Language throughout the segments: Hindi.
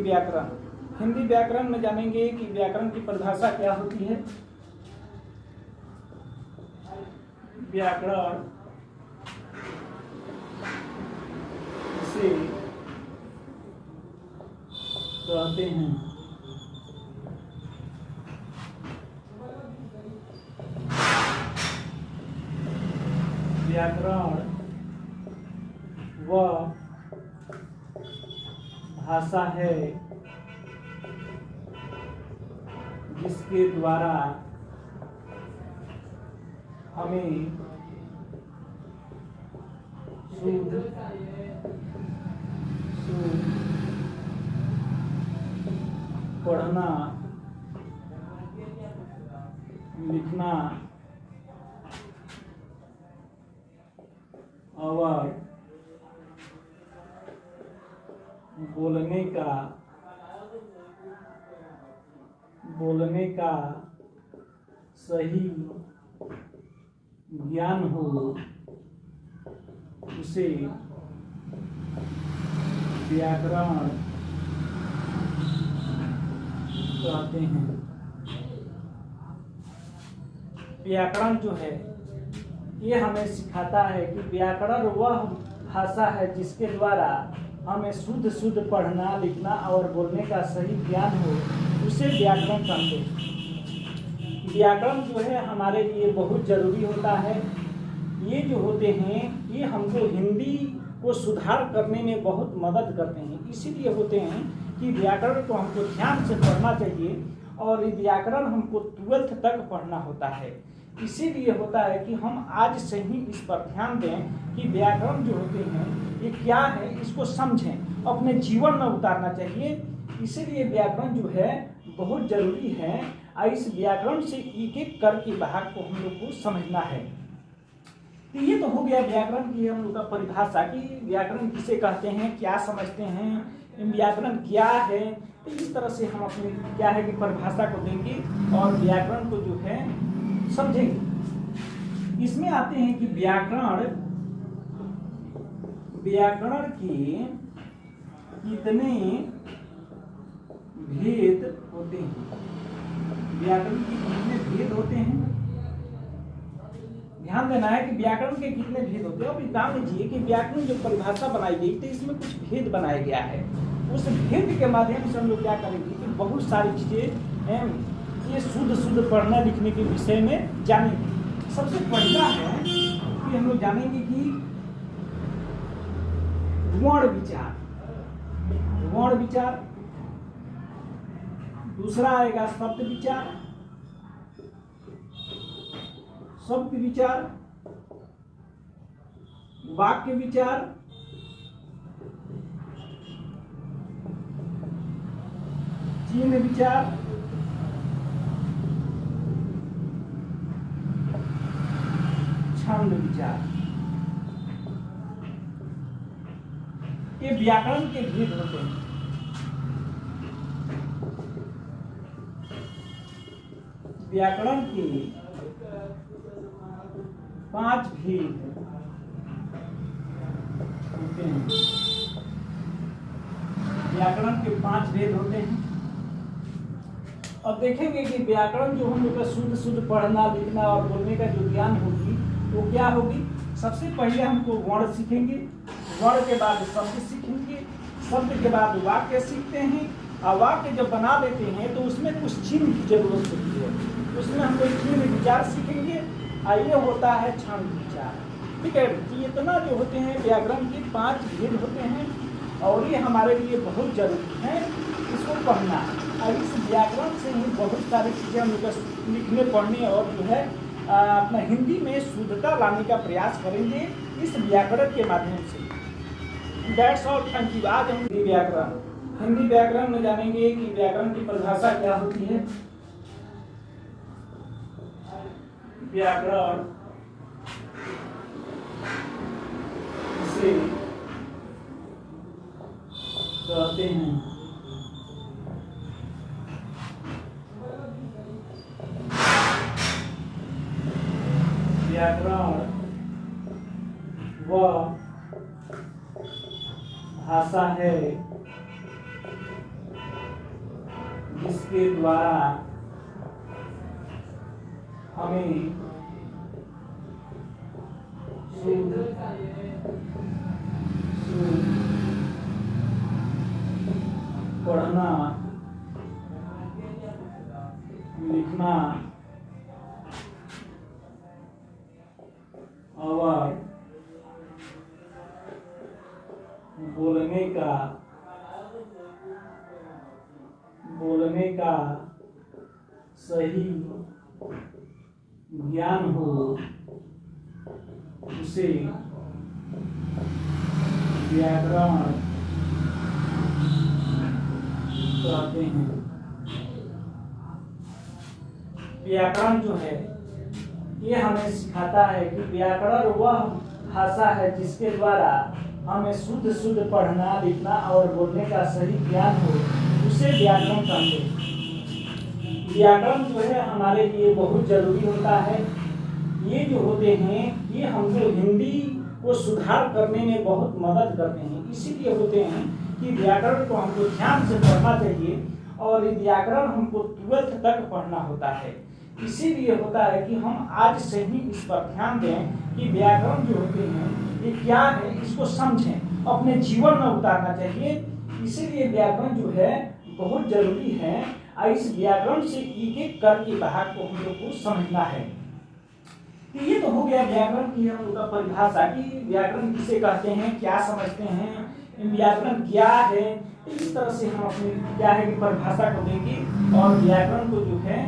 व्याकरण। हिंदी व्याकरण में जानेंगे कि व्याकरण की परिभाषा क्या होती है। व्याकरण इसे कहते हैं व्याकरण वह भाषा है जिसके द्वारा हमें शुद्ध पढ़ना लिखना और बोलने का सही ज्ञान हो, उसे व्याकरण कहते हैं। व्याकरण जो है ये हमें सिखाता है कि व्याकरण वह भाषा है जिसके द्वारा हमें शुद्ध पढ़ना लिखना और बोलने का सही ज्ञान हो, उसे व्याकरण कहते हैं। व्याकरण जो है हमारे लिए बहुत जरूरी होता है। ये जो होते हैं ये हमको हिंदी को सुधार करने में बहुत मदद करते हैं। इसीलिए होते हैं कि व्याकरण को हमको ध्यान से पढ़ना चाहिए और ये व्याकरण हमको 12th तक पढ़ना होता है। इसीलिए होता है कि हम आज से ही इस पर ध्यान दें कि व्याकरण जो होते हैं ये क्या है, इसको समझें, अपने जीवन में उतारना चाहिए। इसीलिए व्याकरण जो है बहुत जरूरी है और इस व्याकरण से एक एक करके भाग को हम लोग को समझना है। तो ये तो हो गया व्याकरण की हम लोग का परिभाषा कि व्याकरण किसे कहते हैं, क्या समझते हैं, व्याकरण क्या है। तो इस तरह से हम अपने क्या है कि परिभाषा को देंगे और व्याकरण को जो है समझेंगे। इसमें आते हैं कि व्याकरण के कितने भेद होते हैं। व्याकरण के कितने भेद होते हैं, ध्यान देना है कि व्याकरण के कितने भेद होते हैं। अब ध्यान दीजिए कि व्याकरण जो परिभाषा बनाई गई तो इसमें कुछ भेद बनाया गया है। उस भेद के माध्यम से हम लोग क्या करेंगे कि बहुत सारी चीजें ये शुद्ध पढ़ना लिखने के विषय में जानेंगे। सबसे पहला है कि हम लोग जानेंगे कि वर्ण विचार, दूसरा आएगा शब्द विचार, वाक्य विचार, चिन्ह विचार, छंद विचार। ये व्याकरण के भेद होते हैं। व्याकरण के 5 भेद होते हैं। व्याकरण के 5 भेद होते हैं। अब देखेंगे कि व्याकरण जो हम लोग का शुद्ध पढ़ना लिखना और बोलने का जो ज्ञान होगी वो क्या होगी। सबसे पहले हमको वर्ण सीखेंगे, वर्ण के बाद शब्द सीखेंगे, शब्द के बाद वाक्य सीखते हैं और वाक्य जब बना लेते हैं तो उसमें कुछ चिन्ह की जरूरत होती है। उसमें हम लोग चिन्ह विचार सीखेंगे और ये होता है छंद विचार। ठीक है, इतना जो होते हैं व्याकरण के 5 भेद होते हैं और ये हमारे लिए बहुत जरूरी है इसको पढ़ना। और इस व्याकरण से ही बहुत सारी चीज़ें हम लोग लिखने पढ़ने और जो है अपना हिंदी में शुद्धता लाने का प्रयास करेंगे इस व्याकरण के माध्यम से। That's all, thank you. आज हम हिंदी व्याकरण में जानेंगे कि व्याकरण की परिभाषा क्या होती है। व्याकरण इसे कहते हैं व्याकरण वह भाषा है जिसके द्वारा हमें शुद्ध पढ़ना लिखना और बोलने का सही ज्ञान हो, उसे व्याकरण कहते हैं। व्याकरण जो है ये हमें सिखाता है कि व्याकरण वह भाषा है जिसके द्वारा हमें शुद्ध पढ़ना लिखना और बोलने का सही ज्ञान हो, उसे व्याकरण कहते हैं। व्याकरण जो है हमारे लिए बहुत जरूरी होता है। ये जो होते हैं ये हमको हिंदी को सुधार करने में बहुत मदद करते हैं। इसीलिए होते हैं कि व्याकरण को हमको ध्यान से पढ़ना चाहिए और व्याकरण हमको 12th तक पढ़ना होता है। इसीलिए होता है कि हम आज से ही इस पर ध्यान दें कि व्याकरण जो होते हैं ये क्या है, इसको समझें, अपने जीवन में उतारना चाहिए। इसीलिए व्याकरण जो है बहुत जरूरी है और इस व्याकरण से एक एक करके भाग को हम लोग को समझना है। तो ये तो हो गया व्याकरण की हम लोग का परिभाषा कि व्याकरण किसे कहते हैं, क्या समझते हैं, व्याकरण क्या है। इस तरह से हम अपनी क्या है कि परिभाषा को देंगे और व्याकरण को जो है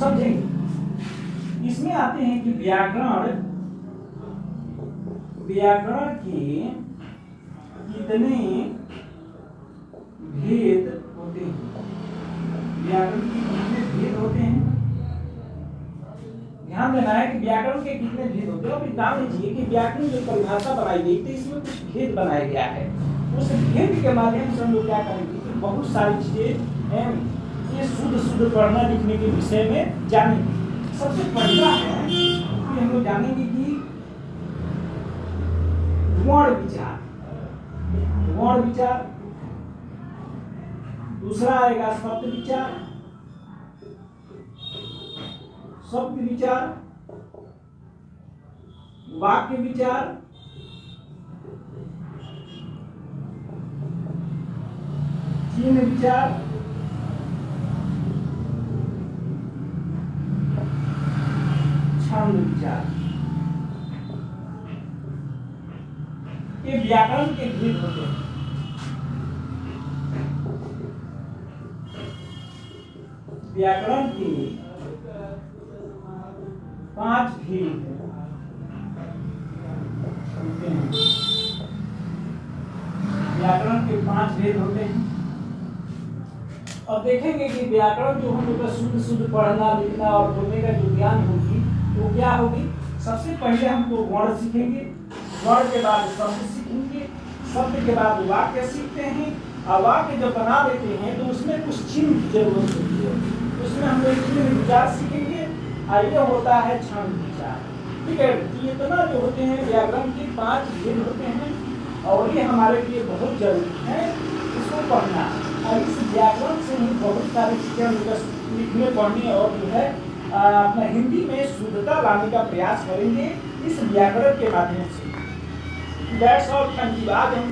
समझेंगे। इसमें आते हैं कि व्याकरण के कितने भेद होते हैं। व्याकरण के कितने भेद होते हैं, ध्यान देना है कि व्याकरण के कितने भेद होते हैं। और ध्यान दीजिए कि व्याकरण जो परिभाषा बनाई गई थी इसमें कुछ भेद बनाया गया है। उस भेद के माध्यम से हम लोग क्या करेंगे कि बहुत सारी चीजें ये शुद्ध पढ़ना लिखने के विषय में जानेंगे। सबसे पहला है कि हम लोग जानेंगे कि वर्ण विचार, दूसरा आएगा शब्द विचार, वाक्य विचार, चिन्ह विचार, छंद विचार। ये व्याकरण के भेद होते हैं। व्याकरण के 5 भेद होते हैं। व्याकरण के 5 भेद होते हैं और देखेंगे कि व्याकरण जो हम लोग शुद्ध पढ़ना लिखना और बोलने का जो ज्ञान होगी वो क्या होगी। सबसे पहले हम लोग वर्ण सीखेंगे, वर्ण के बाद शब्द सीखेंगे, शब्द के बाद वाक्य सीखते हैं और वाक्य जब बना लेते हैं तो उसमें कुछ चिन्ह की जरूरत होती है। उसमें हम लोग चिन्ह विचार सीखेंगे और ये होता है छंद विचार। ठीक है, ये इतना जो होते हैं व्याकरण के 5 भेद होते हैं और ये हमारे लिए बहुत जरूरी है इसको पढ़ना। और इस व्याकरण से ही बहुत सारी चीजें लिखने पढ़ने और जो है अपना हिंदी में शुद्धता लाने का प्रयास करेंगे इस व्याकरण के माध्यम से। That's all, thank you. आज हम